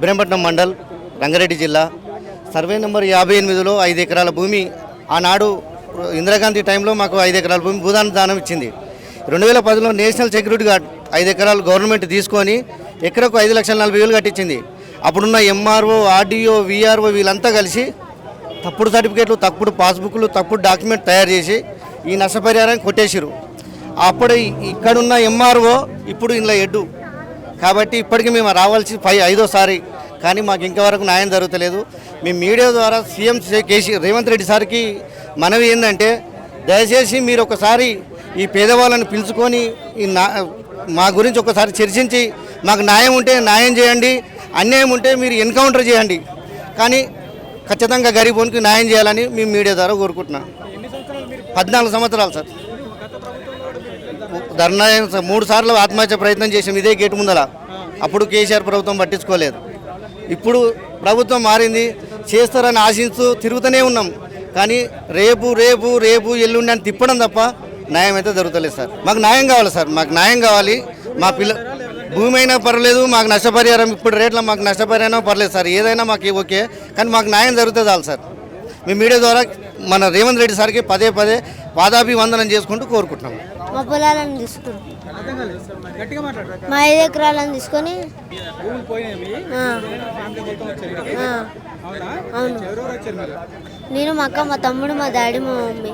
ఇబ్రహీంపట్నం మండల్, రంగారెడ్డి జిల్లా. Survey number 58లో 5 ఎకరాల భూమి ఆనాడు ఇందిరాగాంధీ టైంలో మాకు 5 ఎకరాల భూమి భూదాన దానం ఇచ్చింది. 2010లో నేషనల్ సెక్యూరిటీ గార్డ్ 5 ఎకరాలు గవర్నమెంట్ తీసుకొని ఎకరకు 5,40,000 కట్టించింది. అప్పుడున్న ఎంఆర్ఓ, ఆర్డీఓ, వీఆర్ఓ వీళ్ళంతా కలిసి తప్పుడు సర్టిఫికేట్లు, తప్పుడు పాస్బుక్లు, తప్పుడు డాక్యుమెంట్ తయారు చేసి ఈ నష్టపరిహారాన్ని కొట్టేసారు. అప్పుడు ఇక్కడున్న ఎంఆర్ఓ ఇప్పుడు ఇందులో ఎడ్డు కాబట్టి ఇప్పటికీ మేము రావాల్సి 5వ కానీ మాకు ఇంతవరకు న్యాయం జరుగుతలేదు. మీ మీడియా ద్వారా సీఎం రేవంత్ రెడ్డి సార్కి మనవి ఏంటంటే దయచేసి మీరు ఒకసారి ఈ పేదవాళ్ళని పిలుచుకొని మా గురించి ఒకసారి చర్చించి మాకు న్యాయం ఉంటే న్యాయం చేయండి, అన్యాయం ఉంటే మీరు ఎన్కౌంటర్ చేయండి, కానీ ఖచ్చితంగా గరీబోనికి న్యాయం చేయాలని మేము మీడియా ద్వారా కోరుకుంటున్నాం. 14 సంవత్సరాలు సార్ ధర్నా 3 సార్లు ఆత్మహత్య ప్రయత్నం చేసాం ఇదే గేటు ముందల. అప్పుడు కేసీఆర్ ప్రభుత్వం పట్టించుకోలేదు. ఇప్పుడు ప్రభుత్వం మారింది, చేస్తారని ఆశిస్తూ తిరుగుతూనే ఉన్నాం. కానీ రేపు రేపు రేపు ఎల్లుండి అని తిప్పడం తప్ప న్యాయం అయితే జరుగుతలేదు సార్. మాకు న్యాయం కావాలి సార్, మాకు న్యాయం కావాలి. మా భూమి అయినా పర్లేదు, మాకు నష్టపరిహారం ఇప్పుడు రేట్లో మాకు నష్టపరిహారం పర్లేదు సార్, ఏదైనా మాకు ఓకే, కానీ మాకు న్యాయం జరుగుతుంది చాలు సార్. మీ మీడియా ద్వారా మన రేవంత్ రెడ్డి సార్కి పదే పాదాభివందనం చేసుకుంటూ కోరుకుంటున్నాం. మా పొలాలను తీసుకుని మా 5 ఎకరాలను తీసుకొని అవును, నేను మా అక్క, మా తమ్ముడు, మా డాడీ, మా మమ్మీ.